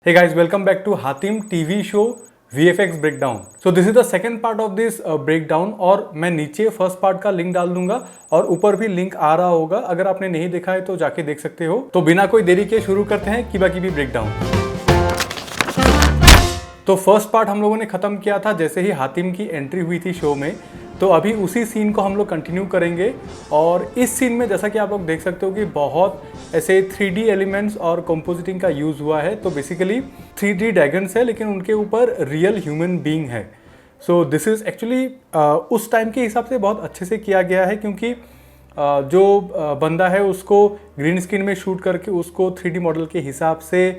Hey guys, welcome back to Hatim TV show VFX Breakdown. So this is the second part of this breakdown और मैं नीचे first part का link डाल दूंगा और ऊपर भी लिंक आ रहा होगा। अगर आपने नहीं देखा है तो जाके देख सकते हो। तो बिना कोई देरी के शुरू करते हैं कीबा कीबी ब्रेकडाउन। तो फर्स्ट पार्ट हम लोगों ने खत्म किया था जैसे ही हातिम की एंट्री हुई थी शो में। तो अभी उसी सीन को हम लोग कंटिन्यू करेंगे और इस सीन में जैसा कि आप लोग देख सकते हो कि बहुत ऐसे 3D एलिमेंट्स और कंपोजिटिंग का यूज़ हुआ है। तो बेसिकली 3D ड्रैगन्स है लेकिन उनके ऊपर रियल ह्यूमन बीइंग है। सो दिस इज़ एक्चुअली उस टाइम के हिसाब से बहुत अच्छे से किया गया है क्योंकि जो बंदा है उसको ग्रीन स्क्रीन में शूट करके उसको 3D मॉडल के हिसाब से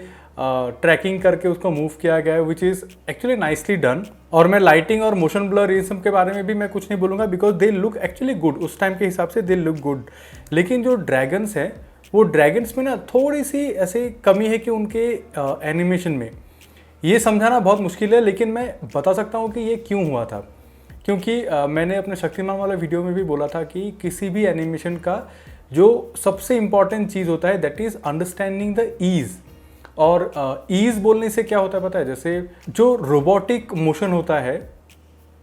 ट्रैकिंग करके उसको मूव किया गया है which is actually nicely done. और मैं लाइटिंग और मोशन ब्लर ये सब के बारे में भी मैं कुछ नहीं बोलूँगा because they look actually good. उस टाइम के हिसाब से दे लुक गुड। लेकिन जो ड्रैगन्स हैं वो ड्रैगन्स में ना थोड़ी सी ऐसी कमी है कि उनके एनिमेशन में ये समझाना बहुत मुश्किल है। लेकिन मैं बता सकता हूँ कि ये क्यों हुआ था क्योंकि मैंने अपने शक्तिमान वाला वीडियो में भी बोला था कि किसी भी एनिमेशन का जो सबसे इम्पॉर्टेंट चीज़ होता है that is understanding the ease. और ईज़ बोलने से क्या होता है पता है, जैसे जो रोबोटिक मोशन होता है,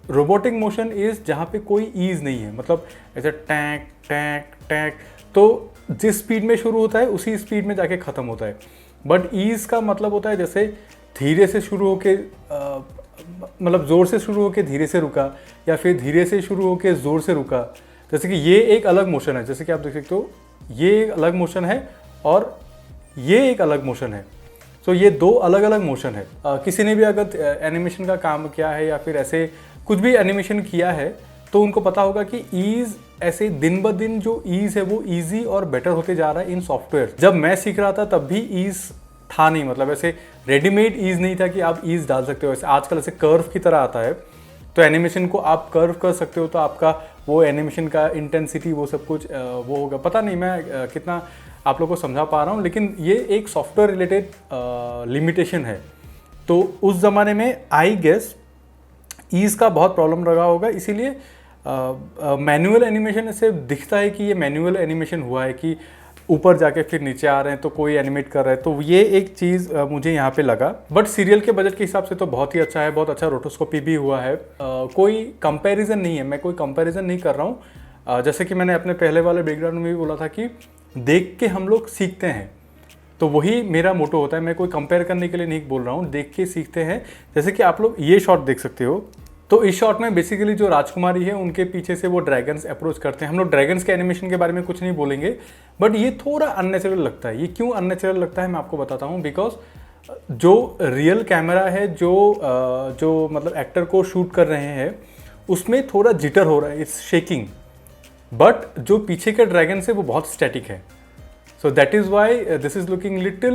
रोबोटिक मोशन इज़ जहाँ पे कोई ईज़ नहीं है, मतलब ऐसे टैंक टैंक टैंक, तो जिस स्पीड में शुरू होता है उसी स्पीड में जाके ख़त्म होता है। बट ईज़ का मतलब होता है जैसे धीरे से शुरू होके मतलब ज़ोर से शुरू होके धीरे से रुका या फिर धीरे से शुरू होके ज़ोर से रुका। जैसे कि ये एक अलग मोशन है, जैसे कि आप देख सकते हो ये एक अलग मोशन है और ये एक अलग मोशन है। तो ये दो अलग अलग मोशन है। किसी ने भी अगर एनिमेशन का काम किया है या फिर ऐसे कुछ भी एनिमेशन किया है तो उनको पता होगा कि ईज़ ऐसे दिन ब दिन जो ईज़ है वो ईजी और बेटर होते जा रहा है इन सॉफ्टवेयर। जब मैं सीख रहा था तब भी ईज़ था नहीं, मतलब ऐसे रेडीमेड ईज़ नहीं था कि आप ईज़ डाल सकते हो। ऐसे आजकल ऐसे कर्व की तरह आता है तो एनिमेशन को आप कर्व कर सकते हो तो आपका वो एनिमेशन का इंटेंसिटी वो सब कुछ वो होगा। पता नहीं मैं कितना आप लोगों को समझा पा रहा हूँ, लेकिन ये एक सॉफ्टवेयर रिलेटेड लिमिटेशन है। तो उस ज़माने में आई गेस ईज़ का बहुत प्रॉब्लम रहा होगा, इसीलिए मैनुअल एनिमेशन से दिखता है कि ये मैनुअल एनिमेशन हुआ है कि ऊपर जाके फिर नीचे आ रहे हैं तो कोई एनिमेट कर रहा है। तो ये एक चीज़ मुझे यहाँ पे लगा। बट सीरियल के बजट के हिसाब से तो बहुत ही अच्छा है, बहुत अच्छा रोटोस्कोपी भी हुआ है। कोई कंपैरिजन नहीं है, मैं कोई कंपैरिजन नहीं कर रहा हूँ। जैसे कि मैंने अपने पहले वाले बैकग्राउंड में भी बोला था कि देख के हम लोग सीखते हैं, तो वही मेरा मोटो होता है। मैं कोई कंपेयर करने के लिए नहीं बोल रहा हूँ, देख के सीखते हैं। जैसे कि आप लोग ये शॉट देख सकते हो, तो इस शॉट में बेसिकली जो राजकुमारी है उनके पीछे से वो ड्रैगन्स अप्रोच करते हैं। हम लोग ड्रैगन्स के एनिमेशन के बारे में कुछ नहीं बोलेंगे, बट ये थोड़ा अननेचुरल लगता है। ये क्यों अननेचुरल लगता है मैं आपको बताता हूँ। बिकॉज जो रियल कैमरा है जो मतलब एक्टर को शूट कर रहे हैं उसमें थोड़ा जिटर हो रहा है, इट्स शेकिंग। बट जो पीछे के ड्रैगन है वो बहुत स्टैटिक है। So that is why this is looking little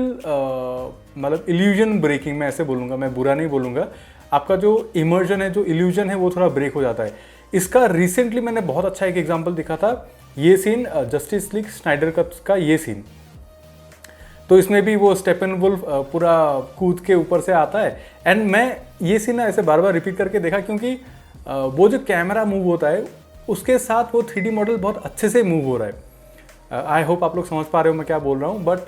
मतलब इल्यूजन ब्रेकिंग, मैं ऐसे बोलूँगा, मैं बुरा नहीं बोलूँगा। आपका जो इमर्जन है, जो इल्यूजन है वो थोड़ा ब्रेक हो जाता है। इसका रिसेंटली मैंने बहुत अच्छा एक एग्जांपल दिखा था, ये scene Justice League Snyder cut का ये सीन। तो इसमें भी वो स्टेपेनवुल्फ पूरा कूद के ऊपर से आता है एंड मैं ये सीन ना ऐसे बार बार रिपीट करके देखा क्योंकि वो जो कैमरा मूव होता है उसके साथ वो 3D मॉडल बहुत अच्छे से मूव हो रहा है। आई होप आप लोग समझ पा रहे हो मैं क्या बोल रहा हूँ। बट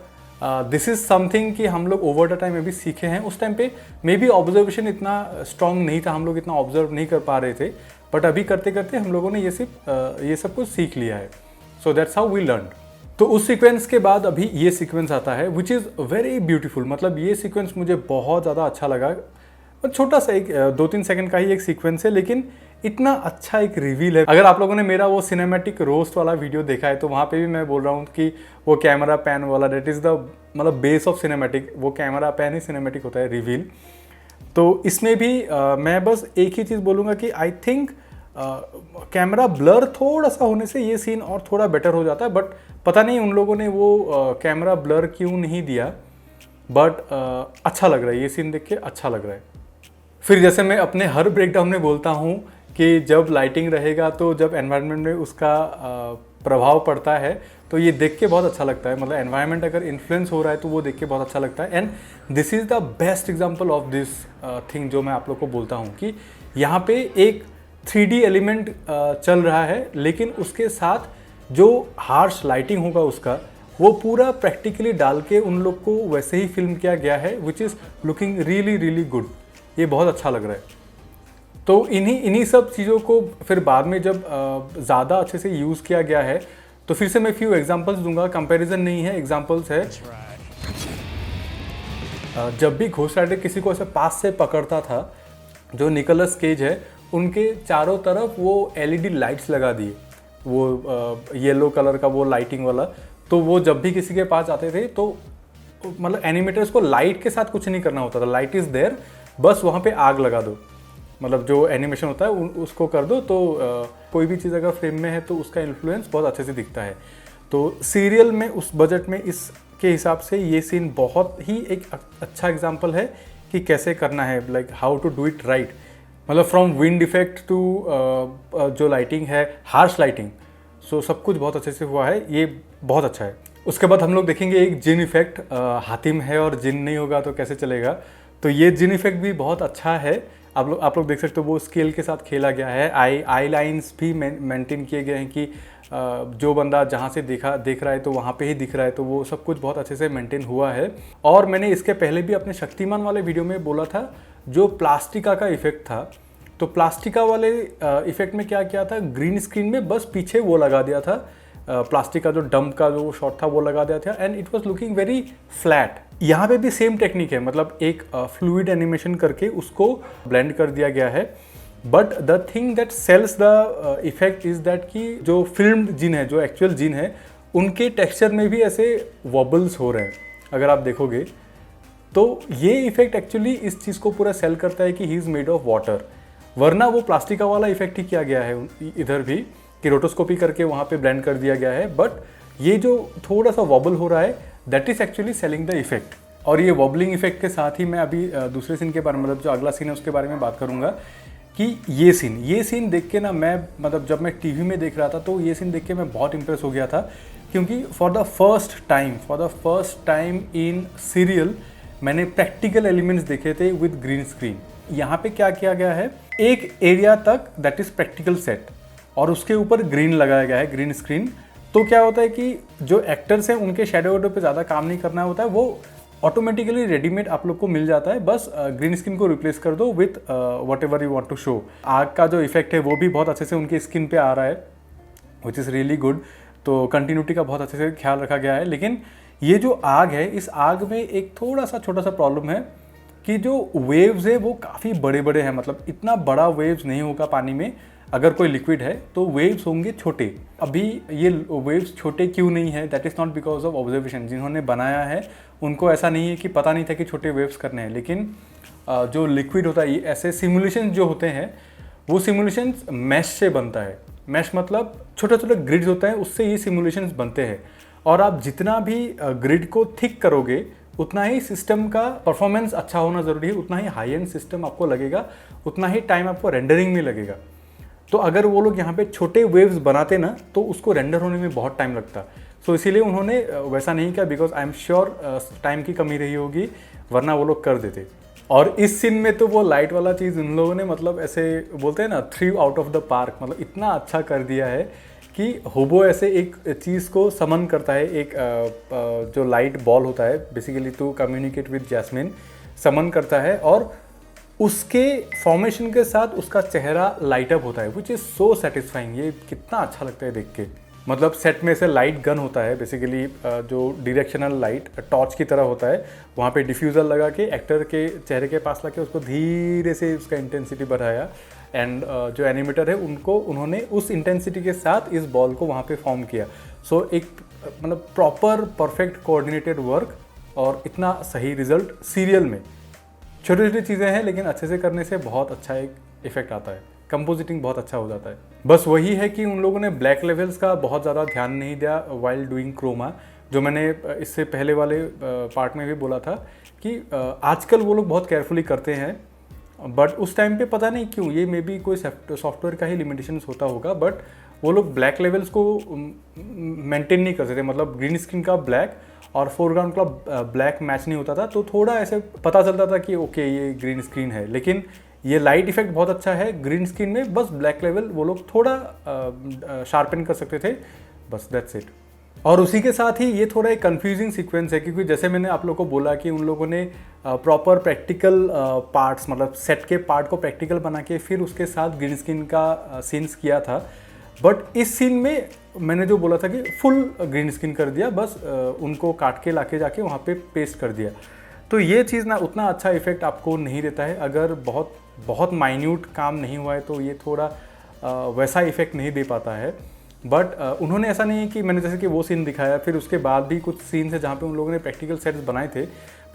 दिस इज़ समथिंग कि हम लोग ओवर द टाइम में भी सीखे हैं। उस टाइम पे मे बी ऑब्जर्वेशन इतना स्ट्रॉन्ग नहीं था, हम लोग इतना ऑब्जर्व नहीं कर पा रहे थे, बट अभी करते करते हम लोगों ने ये सब कुछ सीख लिया है। So that's how we learn. तो उस सीक्वेंस के बाद अभी ये सीक्वेंस आता है विच इज़ वेरी ब्यूटीफुल। मतलब ये सीक्वेंस मुझे बहुत ज़्यादा अच्छा लगा। छोटा सा एक 2-3 सेकंड का ही एक सीक्वेंस है लेकिन इतना अच्छा एक रिवील है। अगर आप लोगों ने मेरा वो सिनेमैटिक रोस्ट वाला वीडियो देखा है तो वहाँ पे भी मैं बोल रहा हूँ कि वो कैमरा पैन वाला दैट इज़ द मतलब बेस ऑफ सिनेमैटिक, वो कैमरा पैन ही सिनेमैटिक होता है, रिवील। तो इसमें भी मैं बस एक ही चीज़ बोलूँगा कि आई थिंक कैमरा ब्लर थोड़ा सा होने से ये सीन और थोड़ा बेटर हो जाता है। बट पता नहीं उन लोगों ने वो कैमरा ब्लर क्यों नहीं दिया, बट अच्छा लग रहा है, ये सीन देख के अच्छा लग रहा है। फिर जैसे मैं अपने हर ब्रेकडाउन में बोलता हूँ कि जब लाइटिंग रहेगा तो जब एनवायरनमेंट में उसका प्रभाव पड़ता है तो ये देख के बहुत अच्छा लगता है। मतलब एनवायरनमेंट अगर इन्फ्लुएंस हो रहा है तो वो देख के बहुत अच्छा लगता है। And this is the best example of this thing जो मैं आप लोग को बोलता हूँ कि यहाँ पे एक 3D एलिमेंट चल रहा है लेकिन उसके साथ जो हार्श लाइटिंग होगा उसका वो पूरा प्रैक्टिकली डाल के उन लोग को वैसे ही फिल्म किया गया है, which is looking really really good. ये बहुत अच्छा लग रहा है। तो इन्हीं सब चीज़ों को फिर बाद में जब ज़्यादा अच्छे से यूज़ किया गया है, तो फिर से मैं फ्यू एग्जांपल्स दूंगा, कंपैरिजन नहीं है, एग्जांपल्स है। जब भी घोस्ट राइडर किसी को ऐसे पास से पकड़ता था, जो निकोलस केज है, उनके चारों तरफ वो एलईडी लाइट्स लगा दिए, वो येलो कलर का वो लाइटिंग वाला। तो वो जब भी किसी के पास आते थे तो मतलब एनिमेटर्स को लाइट के साथ कुछ नहीं करना होता था, लाइट इज़ देयर, बस वहाँ पे आग लगा दो, मतलब जो एनिमेशन होता है उसको कर दो, तो कोई भी चीज़ अगर फ्रेम में है तो उसका इन्फ्लुएंस बहुत अच्छे से दिखता है। तो सीरियल में उस बजट में इसके हिसाब से ये सीन बहुत ही एक अच्छा एग्जांपल है कि कैसे करना है, like how to do it right. मतलब फ्रॉम विंड इफेक्ट टू जो लाइटिंग है, हार्श लाइटिंग, सो सब कुछ बहुत अच्छे से हुआ है, ये बहुत अच्छा है। उसके बाद हम लोग देखेंगे एक जिन इफेक्ट, हातिम है और जिन नहीं होगा तो कैसे चलेगा। तो ये जिन इफेक्ट भी बहुत अच्छा है, आप लोग देख सकते हो वो स्केल के साथ खेला गया है। आई लाइन्स भी मेंटेन किए गए हैं कि जो बंदा जहाँ से देख रहा है तो वहाँ पे ही दिख रहा है, तो वो सब कुछ बहुत अच्छे से मेंटेन हुआ है। और मैंने इसके पहले भी अपने शक्तिमान वाले वीडियो में बोला था, जो प्लास्टिका का इफेक्ट था, तो प्लास्टिका वाले इफेक्ट में क्या किया था, ग्रीन स्क्रीन में बस पीछे वो लगा दिया था, प्लास्टिक का जो डंप का जो शॉट था वो लगा दिया था, and it was looking very flat. यहाँ पे भी सेम टेक्निक है, मतलब एक फ्लूइड एनिमेशन करके उसको ब्लेंड कर दिया गया है। But the thing that sells the effect is that कि जो फिल्म्ड जिन है, जो एक्चुअल जिन है, उनके टेक्सचर में भी ऐसे वॉबल्स हो रहे हैं अगर आप देखोगे। तो ये इफेक्ट एक्चुअली इस चीज़ को पूरा सेल करता है कि he is made of water, वरना वो प्लास्टिका वाला इफेक्ट ही किया गया है इधर भी, कि रोटोस्कोपी करके वहाँ पे ब्लेंड कर दिया गया है। बट ये जो थोड़ा सा वॉबल हो रहा है, that is actually selling the effect. और ये वॉबलिंग इफेक्ट के साथ ही मैं अभी दूसरे सीन के बारे में, मतलब जो अगला सीन है उसके बारे में बात करूँगा कि ये सीन देख के ना, मैं मतलब जब मैं टीवी में देख रहा था तो ये सीन देख के मैं बहुत इंप्रेस हो गया था, क्योंकि for the first time in serial मैंने प्रैक्टिकल एलिमेंट्स देखे थे विद ग्रीन स्क्रीन। यहाँ पे क्या किया गया है, एक एरिया तक दैट इज़ प्रैक्टिकल सेट और उसके ऊपर ग्रीन लगाया गया है, ग्रीन स्क्रीन। तो क्या होता है कि जो एक्टर्स हैं उनके शेडो वेडो पे ज़्यादा काम नहीं करना होता है, वो ऑटोमेटिकली रेडीमेड आप लोग को मिल जाता है, बस ग्रीन स्क्रीन को रिप्लेस कर दो with whatever you want to show. आग का जो इफेक्ट है वो भी बहुत अच्छे से उनकी स्किन पे आ रहा है, विच इज़ रियली गुड। तो कंटिन्यूटी का बहुत अच्छे से ख्याल रखा गया है। लेकिन ये जो आग है, इस आग में एक थोड़ा सा छोटा सा प्रॉब्लम है कि जो वेव्स है वो काफ़ी बड़े बड़े हैं, मतलब इतना बड़ा वेव्स नहीं होगा पानी में। अगर कोई लिक्विड है तो वेव्स होंगे छोटे। अभी ये वेव्स छोटे क्यों नहीं है, that is not because of observation. जिन्होंने बनाया है उनको ऐसा नहीं है कि पता नहीं था कि छोटे वेव्स करने हैं, लेकिन जो लिक्विड होता है, ऐसे सिमुलेशन जो होते हैं वो सिमुलेशंस मैश से बनता है। मैश मतलब छोटे छोटे ग्रिड्स होते हैं, उससे ये सिमुलेशंस बनते हैं। और आप जितना भी ग्रिड को थिक करोगे उतना ही सिस्टम का परफॉर्मेंस अच्छा होना ज़रूरी है, उतना ही हाई एंड सिस्टम आपको लगेगा, उतना ही टाइम आपको रेंडरिंग में लगेगा। तो अगर वो लोग यहाँ पे छोटे वेव्स बनाते ना तो उसको रेंडर होने में बहुत टाइम लगता। सो इसीलिए उन्होंने वैसा नहीं किया, because I am sure time की कमी रही होगी, वरना वो लोग कर देते। और इस सीन में तो वो लाइट वाला चीज़ उन लोगों ने, मतलब ऐसे बोलते हैं ना, 3 आउट ऑफ द पार्क, मतलब इतना अच्छा कर दिया है कि होबो ऐसे एक चीज़ को समन करता है, एक जो लाइट बॉल होता है basically to communicate with Jasmine, summon करता है और उसके फॉर्मेशन के साथ उसका चेहरा लाइट अप होता है, विच इज़ सो सेटिस्फाइंग। ये कितना अच्छा लगता है देख के। मतलब सेट में से लाइट गन होता है बेसिकली, जो डायरेक्शनल लाइट टॉर्च की तरह होता है, वहाँ पे डिफ्यूज़र लगा के एक्टर के चेहरे के पास लाके उसको धीरे से उसका इंटेंसिटी बढ़ाया, एंड जो एनिमेटर है उन्होंने उस इंटेंसिटी के साथ इस बॉल को वहाँ पे फॉर्म किया। सो एक मतलब प्रॉपर परफेक्ट कोऑर्डिनेटेड वर्क और इतना सही रिजल्ट सीरियल में। छोटी छोटी चीज़ें हैं लेकिन अच्छे से करने से बहुत अच्छा एक इफेक्ट आता है, कंपोजिटिंग बहुत अच्छा हो जाता है। बस वही है कि उन लोगों ने ब्लैक लेवल्स का बहुत ज़्यादा ध्यान नहीं दिया वाइल डूइंग क्रोमा, जो मैंने इससे पहले वाले पार्ट में भी बोला था कि आजकल वो लोग बहुत केयरफुली करते हैं, बट उस टाइम पे पता नहीं क्यों, ये मे बी कोई सॉफ्टवेयर का ही लिमिटेशंस होता होगा, बट वो लोग ब्लैक लेवल्स को मेंटेन नहीं कर सकते। मतलब ग्रीन स्क्रीन का ब्लैक और फोरग्राउंड का ब्लैक मैच नहीं होता था, तो थोड़ा ऐसे पता चलता था कि ओके ये ग्रीन स्क्रीन है। लेकिन ये लाइट इफेक्ट बहुत अच्छा है ग्रीन स्क्रीन में, बस ब्लैक लेवल वो लोग थोड़ा शार्पन कर सकते थे, बस दैट्स इट। और उसी के साथ ही ये थोड़ा एक कंफ्यूजिंग सीक्वेंस है, क्योंकि जैसे मैंने आप लोगों को बोला कि उन लोगों ने प्रॉपर प्रैक्टिकल पार्ट्स, मतलब सेट के पार्ट को प्रैक्टिकल बना के फिर उसके साथ ग्रीन स्क्रीन का सीन्स किया था। बट इस सीन में मैंने जो बोला था कि फुल ग्रीन स्क्रीन कर दिया, बस उनको काट के लाके जाके वहाँ पे पेस्ट कर दिया। तो ये चीज़ ना उतना अच्छा इफेक्ट आपको नहीं देता है। अगर बहुत बहुत माइन्यूट काम नहीं हुआ है तो ये थोड़ा वैसा इफेक्ट नहीं दे पाता है। बट उन्होंने ऐसा नहीं है कि मैंने जैसे कि वो सीन दिखाया, फिर उसके बाद भी कुछ सीन्स है जहाँ पे उन लोगों ने प्रैक्टिकल सेट्स बनाए थे,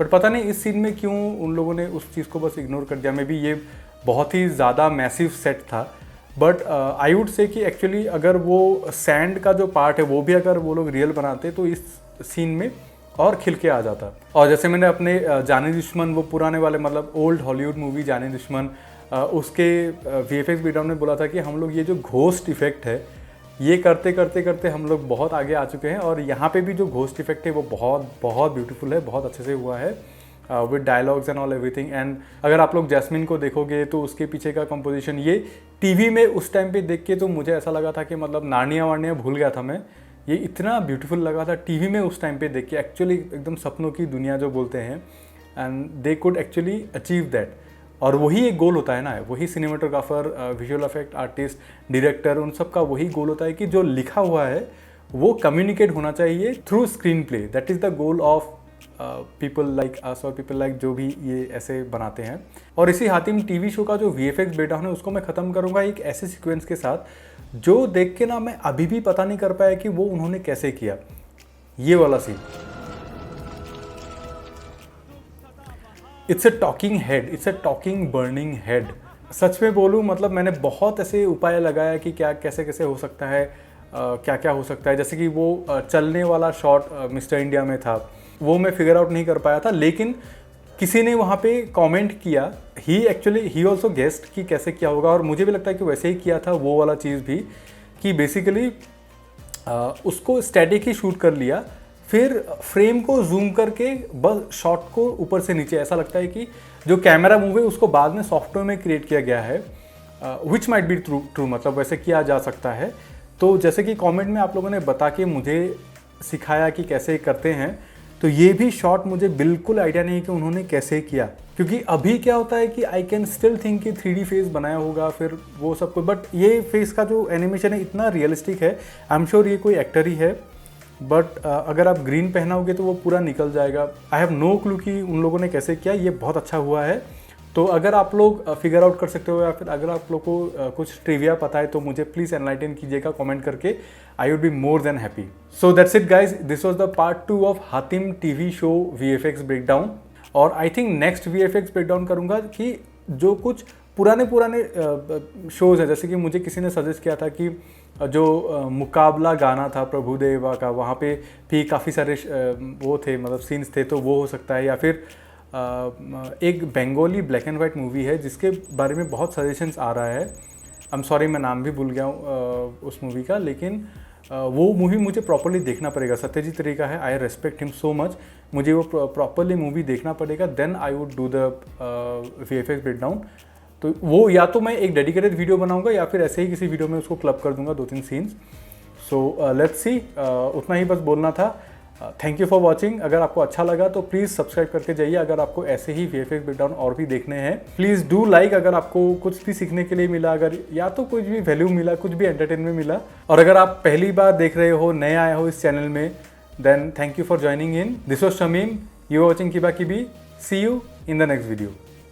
बट पता नहीं इस सीन में क्यों उन लोगों ने उस चीज़ को बस इग्नोर कर दिया। मे बी ये बहुत ही ज़्यादा मैसिव सेट था। बट आई वुड से कि एक्चुअली अगर वो सैंड का जो पार्ट है वो भी अगर वो लोग रियल बनाते तो इस सीन में और खिल के आ जाता। और जैसे मैंने अपने जाने दुश्मन, वो पुराने वाले मतलब ओल्ड हॉलीवुड मूवी जाने दुश्मन, उसके VFX ब्रेकडाउन में बोला था कि हम लोग ये जो घोस्ट इफेक्ट है ये करते करते करते हम लोग बहुत आगे आ चुके हैं। और यहाँ पे भी जो घोस्ट इफेक्ट है वो बहुत बहुत ब्यूटीफुल है, बहुत अच्छे से हुआ है with dialogues and all everything. And अगर आप लोग जैस्मिन को देखोगे तो उसके पीछे का कंपोजिशन, ये टीवी में उस टाइम पे देख के तो मुझे ऐसा लगा था कि मतलब नार्निया वार्निया भूल गया था मैं। ये इतना ब्यूटीफुल लगा था टीवी में उस टाइम पे देख के, एक्चुअली एकदम सपनों की दुनिया जो बोलते हैं, and they could actually achieve that. और वही एक गोल होता है ना, वही cinematographer, visual effect artist, director, उन सब का वही गोल होता है कि जो लिखा हुआ है वो कम्युनिकेट होना चाहिए through screen play. That is the goal of people like us और पीपल लाइक जो भी ये ऐसे बनाते हैं। और इसी हातिम टीवी शो का जो VFX ब्रेकडाउन है उसको मैं ख़त्म करूँगा एक ऐसे सीक्वेंस के साथ जो देख के ना मैं अभी भी पता नहीं कर पाया कि वो उन्होंने कैसे किया। ये वाला scene, it's a talking head, it's a talking burning head. सच में बोलूँ मतलब मैंने बहुत ऐसे उपाय लगाया कि क्या कैसे कैसे हो सकता है, क्या क्या हो सकता है। जैसे कि वो चलने वाला शॉट मिस्टर इंडिया में था, वो मैं फिगर आउट नहीं कर पाया था, लेकिन किसी ने वहाँ पे कमेंट किया, ही ऑल्सो गेस्ट कि कैसे किया होगा। और मुझे भी लगता है कि वैसे ही किया था वो वाला चीज़ भी, कि बेसिकली उसको स्टैटिक ही शूट कर लिया, फिर फ्रेम को जूम करके बस शॉट को ऊपर से नीचे, ऐसा लगता है कि जो कैमरा मूव है उसको बाद में सॉफ्टवेयर में क्रिएट किया गया है, विच माइट बी ट्रू, मतलब वैसे किया जा सकता है। तो जैसे कि कमेंट में आप लोगों ने बता के मुझे सिखाया कि कैसे करते हैं, तो ये भी शॉट मुझे बिल्कुल आइडिया नहीं कि उन्होंने कैसे किया। क्योंकि अभी क्या होता है कि आई कैन स्टिल थिंक कि 3D फेस बनाया होगा फिर वो सब कुछ, बट ये फेस का जो एनिमेशन है इतना रियलिस्टिक है, आई एम श्योर ये कोई एक्टर ही है। बट अगर आप ग्रीन पहनाओगे तो वो पूरा निकल जाएगा। आई हैव नो क्लू कि उन लोगों ने कैसे किया, ये बहुत अच्छा हुआ है। तो अगर आप लोग फिगर आउट कर सकते हो या फिर अगर आप लोग को कुछ ट्रिविया पता है तो मुझे प्लीज़ एनलाइटन कीजिएगा कमेंट करके, I would be more than happy. So that's it guys, this was the part 2 of Hatim TV show VFX breakdown. और I think next VFX breakdown करूँगा कि जो कुछ पुराने शोज़ है, जैसे कि मुझे किसी ने सजेस्ट किया था कि जो मुकाबला गाना था प्रभुदेवा का, वहाँ पे भी काफ़ी सारे वो थे, मतलब सीन्स थे, तो वो हो सकता है। या फिर एक Bengali black and white movie है जिसके बारे में बहुत सजेशंस आ रहा है, आई एम सॉरी मैं नाम भी भूल गया हूँ उस मूवी का, लेकिन वो मूवी मुझे प्रॉपरली देखना पड़ेगा। सत्यजीत रे का है, I respect him so much, मुझे वो प्रॉपरली मूवी देखना पड़ेगा, then I would do the VFX breakdown. तो वो या तो मैं एक डेडिकेटेड वीडियो बनाऊंगा या फिर ऐसे ही किसी वीडियो में उसको क्लब कर दूंगा 2-3 सीन्स। सो लेट्स सी, उतना ही बस बोलना था। Thank you for watching. अगर आपको अच्छा लगा तो प्लीज़ सब्सक्राइब करके जाइए। अगर आपको ऐसे ही VFX ब्रेकडाउन और भी देखने हैं प्लीज़ डू लाइक। अगर आपको कुछ भी सीखने के लिए मिला, अगर या तो कुछ भी वैल्यू मिला, कुछ भी एंटरटेनमेंट मिला, और अगर आप पहली बार देख रहे हो, नए आए हो इस चैनल में, then thank you for joining in. This was Shamim, you are watching किबा किबी। See you in the next video.